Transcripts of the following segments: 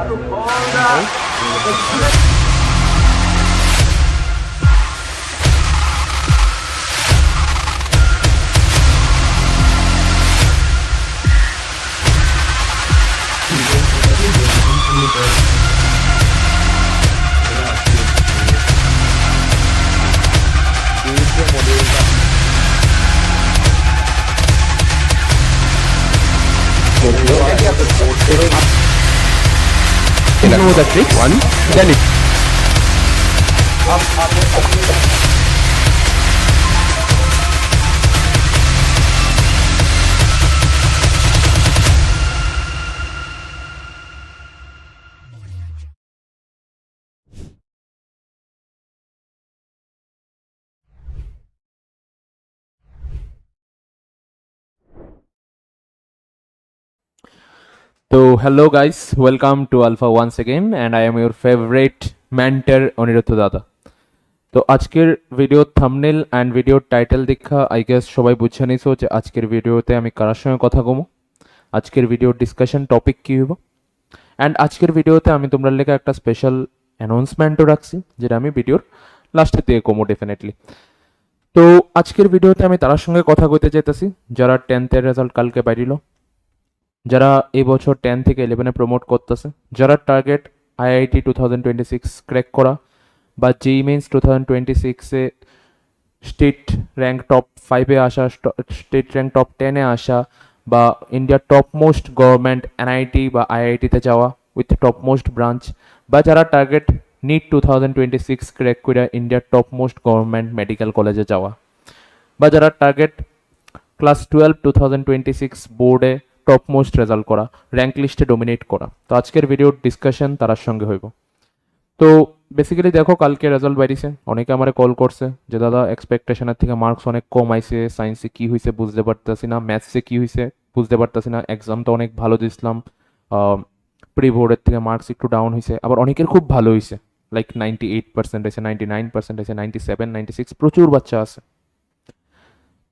You know the tricks. One, then it. So hello guys, welcome to Alpha once again and I am your favorite mentor Aniruddha দাদা। তো আজকের video thumbnail and video title দেখা I guess সবাই বুঝে নিছো যে আজকের ভিডিওতে আমি কার সঙ্গে কথা কমো, আজকের ভিডিও ডিসকাশন টপিক কি হইব অ্যান্ড আজকের ভিডিওতে আমি তোমরা লেখা একটা স্পেশাল অ্যানাউন্সমেন্টও রাখছি যেটা আমি ভিডিওর লাস্টের দিকে কমো ডেফিনেটলি। তো আজকের ভিডিওতে আমি তার সঙ্গে কথা কইতে চাইতেছি যারা 10th-এর রেজাল্ট কালকে বাইরিল, যারা এই বছর 10 থেকে 11-এ প্রমোট করতেছে, যারা টার্গেট আইআইটি 2026 ক্র্যাক করা বা জেইই মেইনস 2026-এ স্টেট র্যাঙ্ক টপ 5-এ আসা, স্টেট র্যাঙ্ক টপ 10-এ আসা বা ইন্ডিয়ার টপ মোস্ট গভর্নমেন্ট এনআইটি বা আইআইটিতে যাওয়া উইথ টপ মোস্ট ব্রাঞ্চ, বা যারা টার্গেট নিট 2026 ক্র্যাক করে ইন্ডিয়ার টপ মোস্ট গভর্নমেন্ট মেডিকেল কলেজে যাওয়া, বা যারা টার্গেট ক্লাস 12 2026 বোর্ডে টপ মোস্ট রেজাল্ট করা, র্যাঙ্ক লিস্টে ডোমিনেট করা। তো আজকের ভিডিওর ডিসকাশন তার সঙ্গে হইব। তো বেসিক্যালি দেখো কালকে রেজাল্ট বাইরিছে, অনেকে আমারে কল করছে যে দাদা এক্সপেকটেশনের থেকে মার্কস অনেক কম আইছে, সায়েন্সে কি হয়েছে বুঝতে পারতেছি না, ম্যাথসে কি হয়েছে বুঝতে পারতেছি না, এক্সাম তো অনেক ভালো দিছিলাম, প্রি বোর্ডের থেকে মার্কস একটু ডাউন হয়েছে, আবার অনেকের খুব ভালো হয়েছে লাইক 98% হয়েছে, 99% হয়েছে, 97, 96, প্রচুর বাচ্চা আছে।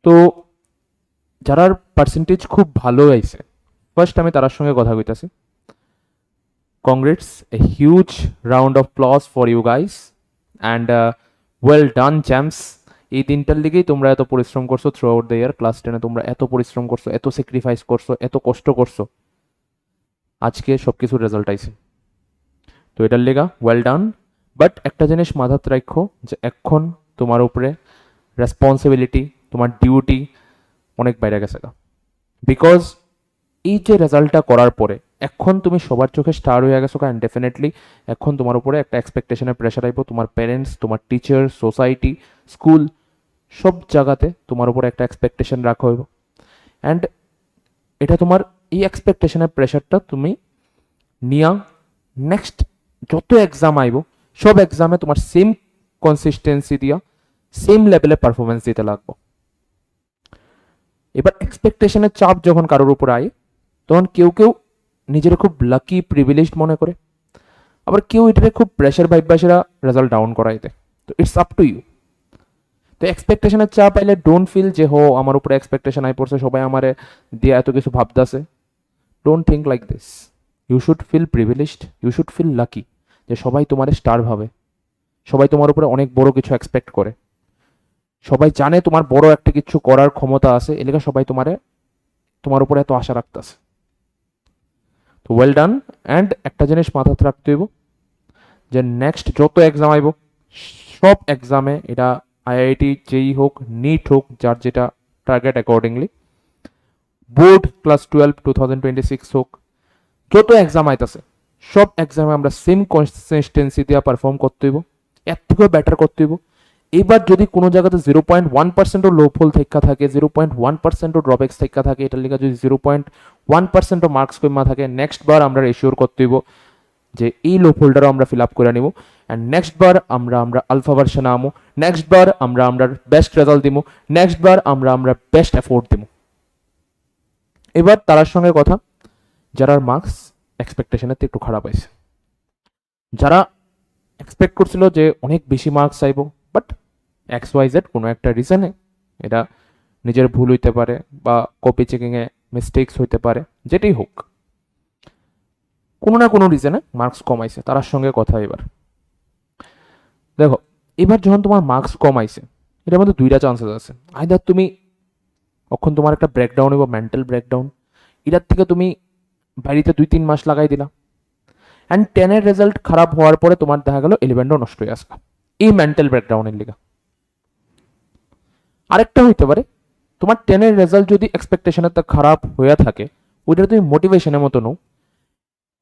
তো যারার পার্সেন্টেজ খুব ভালো আইছে ফার্স্ট আমি তার সঙ্গে কথা কইতাছি। Congrats, a huge round of applause for you guys and well done champs. এই দিনটার লিগেই তোমরা এত পরিশ্রম করছো throughout the year, class 10-এ তোমরা এত পরিশ্রম করছো, এত স্যাক্রিফাইস করছো, এত কষ্ট করছো, আজকে সব কিছুর রেজাল্ট আইছে। তো এটার লেগা ওয়েল ডান। বাট একটা জিনিস মাথাত রাখো যে এখন তোমার উপরে রেসপন্সিবিলিটি, তোমার ডিউটি অনেক বাইরে গেছে, বিকজ এই যে রেজাল্টটা করার পরে এখন তুমি সবার চোখে স্টার হয়ে গেছো, কারণ ডেফিনেটলি এখন তোমার উপরে একটা এক্সপেকটেশনের প্রেশার আইব, তোমার প্যারেন্টস, তোমার টিচার, সোসাইটি, স্কুল সব জায়গাতে তোমার উপরে একটা এক্সপেকটেশন রাখা হইব। অ্যান্ড এটা তোমার এই এক্সপেকটেশনের প্রেশারটা তুমি নিয়া নেক্সট যত এক্সাম আইব সব এক্সামে তোমার সেম কনসিস্টেন্সি দিয়া সেম লেভেলে পারফরমেন্স দিতে লাগবো। এবার এক্সপেকটেশনের চাপ যখন কারোর উপর আয় তখন কেউ কেউ নিজের খুব লাকি প্রিভিলেজড মনে করে, আবার কেউ এটাকে খুব প্রেশার ভাইবাসেরা রেজাল্ট ডাউন করাই দেয়। তো ইটস আপ টু ইউ। তো এক্সপেকটেশনের চাপ আইলে ডোন্ট ফিল যে হো আমার উপরে এক্সপেকটেশন আই পড়ছে, সবাই আমারে দিয়ে এত কিছু ভাবতেছে। Don't think like this. You should feel privileged, you should feel lucky যে সবাই তোমার স্টার ভাবে, সবাই তোমার উপরে অনেক বড় কিছু এক্সপেক্ট করে, সবাই জানে তোমার বড় একটা কিছু করার ক্ষমতা আছে, এলাকা সবাই তোমার উপরে এত আশা রাখতেছে। তো ওয়েল ডান। অ্যান্ড একটা জিনিস মাথাতে রাখতে হইব যে নেক্সট যত এক্সাম আইব সব এক্সামে, এটা আইআইটি যেই হোক, নিট হোক, যার যেটা টার্গেট অ্যাকর্ডিংলি, বোর্ড ক্লাস 12 2026 হোক, যত এক্সাম আইতাছে সব এক্সামে আমরা সেম কনসিস্টেন্সি দিয়ে পারফর্ম করতে হইব, এর থেকেও বেটার করতে হইব। এবার যদি কোনো জায়গাতে 0.1%ও লো ফল থেকে থাকে, 0.1%ও ড্রপএক্স থেকে থাকে, এটার লিগে যদি 0.1%ও মার্কস কমা থাকে, নেক্সট বার আমরা এশিওর করতে হইব যে এই লো ফোল্ডারও আমরা ফিল আপ করে নিব। অ্যান্ড নেক্সট বার আমরা আলফা ভার্সনে আমো, নেক্সট বার আমরা বেস্ট রেজাল্ট দিব, নেক্সট বার আমরা বেস্ট এফোর্ট দিব। এবার তার সঙ্গে কথা যারা মার্কস এক্সপেকটেশনের একটু খারাপ হয়েছে, যারা এক্সপেক্ট করছিল যে অনেক বেশি মার্কস চাইব, বাট XYZ কোনো একটা রিজনে, এটা নিজের ভুল হইতে পারে বা কপি চেকিংয়ে মিস্টেকস হইতে পারে, যেটাই হোক, কোনো না কোনো রিজনে মার্কস কমাইছে, তার সঙ্গে কথা। এবার দেখো, এবার যখন তোমার মার্কস কমাইছে, এটার মধ্যে দুইটা চান্সেস আছে। আইদার তুমি তখন তোমার একটা ব্রেকডাউন বা মেন্টাল ব্রেকডাউন, এটার থেকে তুমি বাড়িতে 2-3 মাস লাগাই দিলা, অ্যান্ড 10-এর রেজাল্ট খারাপ হওয়ার পরে তোমার দেখা গেল 11টাও নষ্ট হয়ে আসবে এই মেন্টাল ব্রেকডাউনের লিগা। আরেকটা হইতে পারে, তোমার 10-এর রেজাল্ট যদি এক্সপেকটেশনের তো খারাপ হয়ে থাকে, ওইটা তুমি মোটিভেশনের মতো নাও,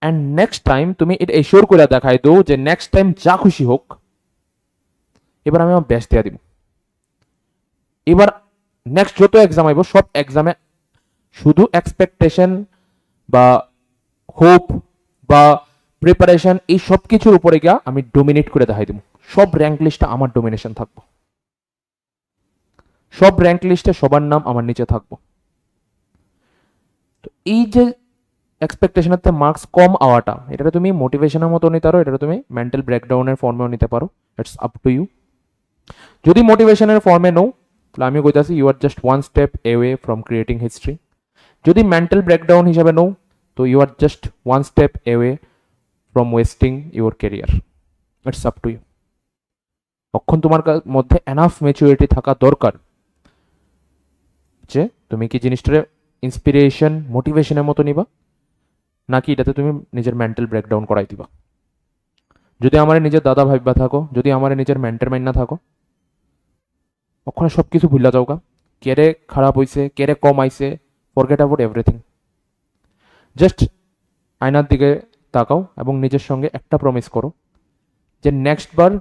অ্যান্ড নেক্সট টাইম তুমি এটা এশিওর করে দেখাই দো যে নেক্সট টাইম যা খুশি হোক, এবার আমি আমার বেস্ট দেওয়া দিব। এবার নেক্সট যত এক্সাম আইব, সব এক্সামে শুধু এক্সপেকটেশন বা হোপ বা প্রিপারেশন এই সব কিছুর উপরে গিয়া আমি ডোমিনেট করে দেখাই দিব। সব র্যাঙ্ক লিস্টে আমার ডোমিনেশন থাকবো, সব র্যাঙ্ক লিস্টে সবার নাম আমার নিচে থাকবো। তো এই যে এক্সপেকটেশনের মার্কস কম আওয়াটা, এটা তুমি মোটিভেশনের মতো নিতে পারো, এটা তুমি মেন্টাল ব্রেকডাউনের ফর্মেও নিতে পারো, ইটস আপ টু ইউ। যদি মোটিভেশনের ফর্মে নাও, তাহলে আমি কইতাছি you are just one step away from creating history. যদি মেন্টাল ব্রেকডাউন হিসাবে নাও, তো you are just one step away from wasting your career. It's up to you. তখন তোমার মধ্যে এনাফ ম্যাচুরিটি থাকা দরকার যে তুমি কি জিনিসটারে ইন্সপিরেশন মোটিভেশনের মতো নিবা, নাকি এটাতে তুমি নিজের মেন্টাল ব্রেকডাউন করাই দিবা। যদি আমার নিজের দাদা ভাইবা থাকো, যদি আমার নিজের মেন্টার মাইন্ড না থাকো, ওখানে সব কিছু ভুলা যাওগা। কেরে খারাপ হয়েছে, কেরে কম আইছে, ফরগেট অ্যাবাউট এভরিথিং। জাস্ট আয়নার দিকে তাকাও এবং নিজের সঙ্গে একটা প্রমিস করো যে নেক্সট বার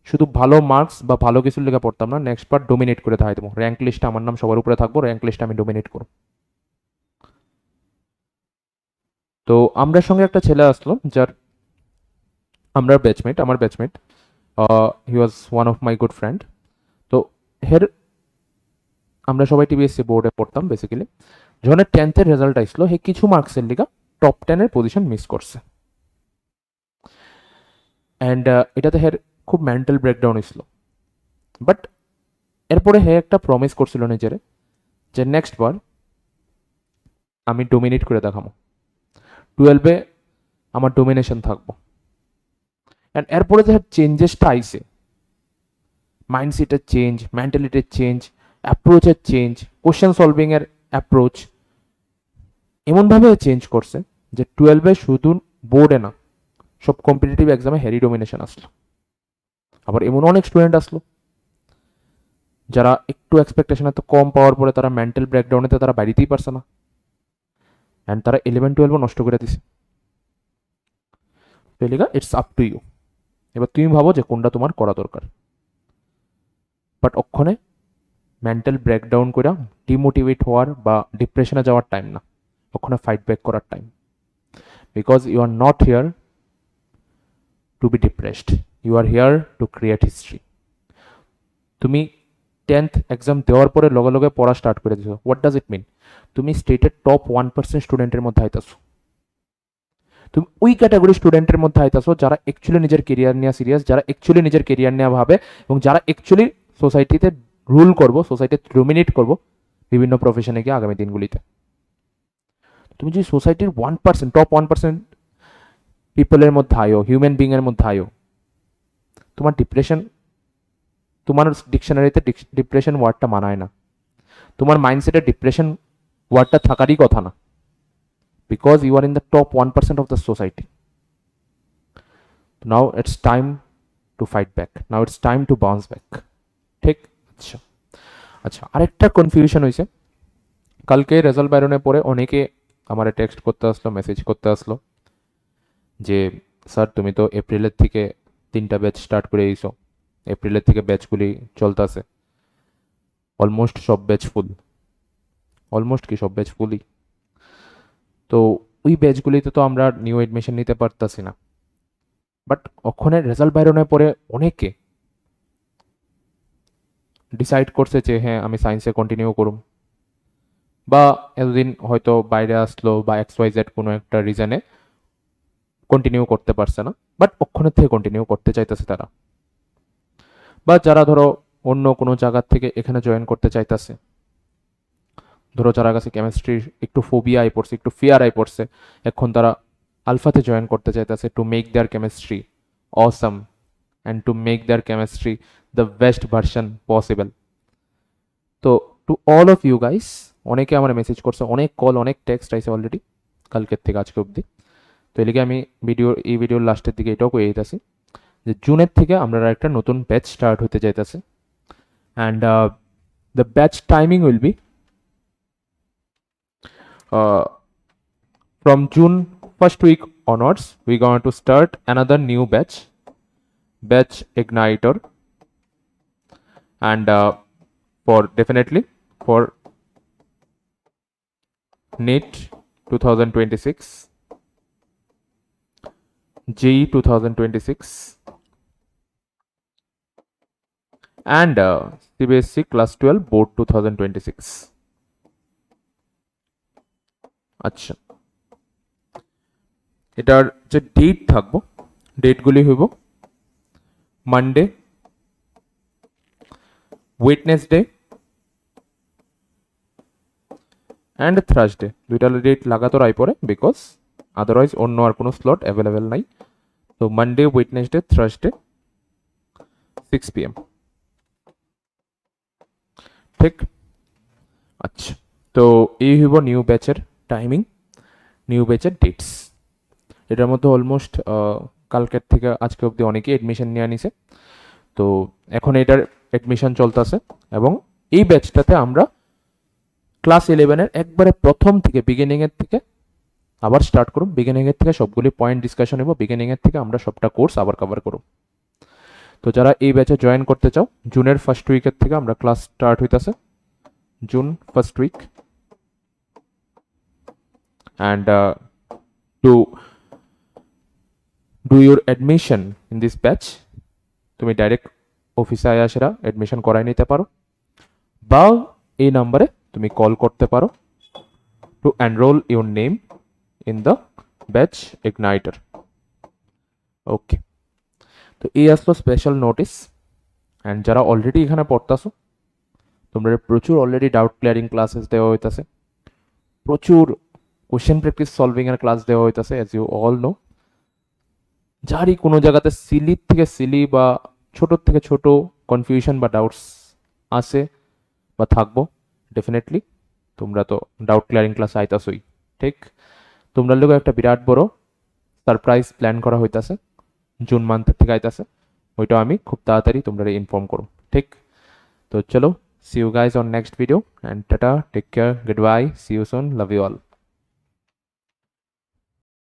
শুধু ভালো মার্কস বা ভালো কিছুর লেগে পড়তাম না, নেক্সট বার ডোমিনেট করে দেখাই দেবো। র্যাঙ্ক লিস্টে আমার নাম সবার উপরে থাকবো, র্যাঙ্ক লিস্টে আমি ডোমিনেট করব। তো আমরা সঙ্গে একটা ছেলে আসলো, যার আমার batchmate, he was one of my good friend. তো হের আমরা সবাই টিবিএসসি বোর্ডে পড়তাম বেসিক্যালি। যখন 10th-এর রেজাল্ট আসলো, হে কিছু মার্কসের লিগা টপ 10-এর পজিশন মিস করছে, অ্যান্ড এটাতে হের খুব মেন্টাল ব্রেকডাউন হয়েছিল। বাট এরপরে হে একটা প্রমিস করছিল নিজের যে নেক্সট বার আমি ডোমিনেট করে দেখাবো, 12-এ আমার ডোমিনেশন থাকবো। অ্যান্ড এরপরে যে চেঞ্জেসটা আইছে, মাইন্ডসেটের চেঞ্জ, মেন্টালিটির চেঞ্জ, অ্যাপ্রোচের চেঞ্জ, কোশ্চেন সলভিংয়ের অ্যাপ্রোচ এমনভাবে চেঞ্জ করছে যে 12-এ শুধু বোর্ডে না, সব কম্পিটিটিভ এক্সামে হেরি ডোমিনেশন আসলো। আবার এমন অনেক স্টুডেন্ট আসলো যারা একটু এক্সপেকটেশন এত কম পাওয়ার পরে তারা মেন্টাল ব্রেকডাউনেতে তারা বাড়িতেই পারছে না, অ্যান্ড তারা 11-12 নষ্ট করে দিছে। It's up to you. এবার তুমি ভাবো যে কোনটা তোমার করা দরকার। বাট অক্ষণে মেন্টাল ব্রেকডাউন করে ডিমোটিভেট হওয়ার বা ডিপ্রেশনে যাওয়ার টাইম না, ওখানে ফাইট ব্যাক করার time. Because you are not here to be depressed, you are here to create history. তুমি 10th এক্সাম দেওয়ার পরে লগে লগে পড়া স্টার্ট করে দিছো, হোয়াট ডাজ ইট মিন? তুমি স্টেটের টপ 1% স্টুডেন্টের মধ্যে আইতাছো। তুমি ওই ক্যাটাগরি স্টুডেন্টের মধ্যে আইতাছো যারা অ্যাকচুয়ালি নিজের কেরিয়ার নিয়ে সিরিয়াস, যারা অ্যাকচুয়ালি নিজের কেরিয়ার নিয়ে ভাবে, এবং যারা অ্যাকচুয়ালি সোসাইটিতে রুল করবো, সোসাইটিতে ডোমিনেট করবো বিভিন্ন প্রফেশনে গিয়ে আগামী দিনগুলিতে। তুমি যদি সোসাইটির 1%, টপ 1% পিপলের মধ্যে আয়ো, হিউম্যান বিং এর মধ্যে আয়ো, তোমার ডিপ্রেশন, তোমার ডিকশনারিতে ডিপ্রেশন ওয়ার্ডটা মানায় না, তোমার মাইন্ডসেটে ডিপ্রেশন ওয়ার্ডটা থাকারই কথা না, because you are in the top 1% of the society. Now it's time to fight back, now it's time to bounce back. ঠিক? আচ্ছা আচ্ছা, আরেকটা কনফিউশন হয়েছে। কালকে রেজাল্ট বেরোনোর পরে অনেকে আমার টেক্সট করতে আসলো, মেসেজ করতে আসলো যে স্যার তুমি তো এপ্রিলের থেকে 3টা ব্যাচ স্টার্ট করে দিয়েছো, এপ্রিলের থেকে ব্যাচগুলি চলতেছে, অলমোস্ট সব ব্যাচ ফুল। অলমোস্ট কি সব ব্যাচ ফুলই। তো ওই ব্যাচগুলিতে তো আমরা নিউ এডমিশন নিতে পারতাছি না। বাট ওখানে রেজাল্ট বেরোনোর পরে অনেকে ডিসাইড করছে যে হ্যাঁ আমি সায়েন্সে কন্টিনিউ করুম, বা এতদিন হয়তো বাইরে আসলো বা XYZ কোনো একটা রিজনে কন্টিনিউ করতে পারছে না, বাট ওখানের থেকে কন্টিনিউ করতে চাইতেছে তারা। বা যারা ধরো অন্য কোনো জায়গার থেকে এখানে জয়েন করতে চাইতেছে, ধরো যারা কাছে কেমিস্ট্রির একটু ফোবিয়া আই পড়ছে, একটু ফিয়ার আই পড়ছে, এখন তারা আলফাতে জয়েন করতে চাইতেছে to make their chemistry awesome and to make their chemistry the best version possible. তো to all of you guys, অনেকে আমার মেসেজ করছে, অনেক কল, অনেক টেক্সট আইছে অলরেডি কালকের থেকে আজকে অবধি। তো এদিকে আমি এই ভিডিওর লাস্টের দিকে এটাও কয়ে দিতেছি যে জুনের থেকে আমরা একটা নতুন ব্যাচ স্টার্ট হতে যাইতেছে, and the batch timing will be from June first week onwards. We're going to start another new batch igniter, and for definitely for NEET 2026, JEE 2026, and CBSE class 12 board 2026. আচ্ছা, এটার যে date থাকবো, ডেটগুলি হইব Monday, Wednesday and Thursday. দুইটা date লাগাতার I পড়ে, because otherwise অন্য আর কোনো স্লট অ্যাভেলেবেল নাই। তো মানডে, ওয়েডনেসডে, থার্সডে 6 PM, ঠিক? আচ্ছা, তো এই হইব নিউ ব্যাচের টাইমিং, নিউ ব্যাচের ডেটস। এটার মধ্যে অলমোস্ট কালকের থেকে আজকে অবধি অনেকেই অ্যাডমিশন নিয়ে নিছে। তো এখন এটার অ্যাডমিশন চলতেছে, এবং এই ব্যাচটাতে আমরা ক্লাস 11-এর একবারে প্রথম থেকে বিগিনিংয়ের থেকে আবার স্টার্ট করব। বিগিনিংয়ের থেকে সবগুলি পয়েন্ট ডিসকাশন হইব, বিগিনিংয়ের থেকে আমরা সবটা কোর্স আবার কভার করব। তো যারা এই ব্যাচে জয়েন করতে চাও, জুনের ফার্স্ট উইকের থেকে আমরা ক্লাস স্টার্ট হইতেছে, June first week. And to do your admission in this batch, তুমি ডাইরেক্ট অফিসে আসারা অ্যাডমিশন করাই নিতে পারো, বা এই নাম্বারে তুমি কল করতে পারো to enrol your name in the batch Igniter. Okay, তো এই আসলো স্পেশাল নোটিস। অ্যান্ড যারা অলরেডি এখানে পড়তেছো, তোমরা প্রচুর অলরেডি ডাউট ক্লিয়ারিং ক্লাসেস দেওয়া হইতেছে, প্রচুর কোশ্চেন প্র্যাকটিস সলভিং এর ক্লাস দেওয়া হইতেছে, অ্যাজ ইউ অল নো। যারই কোনো জায়গাতে সিলির থেকে সিলি বা ছোটোর থেকে ছোট কনফিউশন বা ডাউটস আছে বা থাকবো, ডেফিনেটলি তোমরা তো ডাউট ক্লিয়ারিং ক্লাস আইতাছই, ঠিক? তোমরা লোক একটা বিরাট বড় সারপ্রাইজ প্ল্যান করা হইতাছে, জুন মান্থের থেকে আইতাছে। ওইটাও আমি খুব তাড়াতাড়ি তোমরা ইনফর্ম করো, ঠিক? তো চলো, see you guys on next video, and tata, take care, goodbye, see you soon, love you all.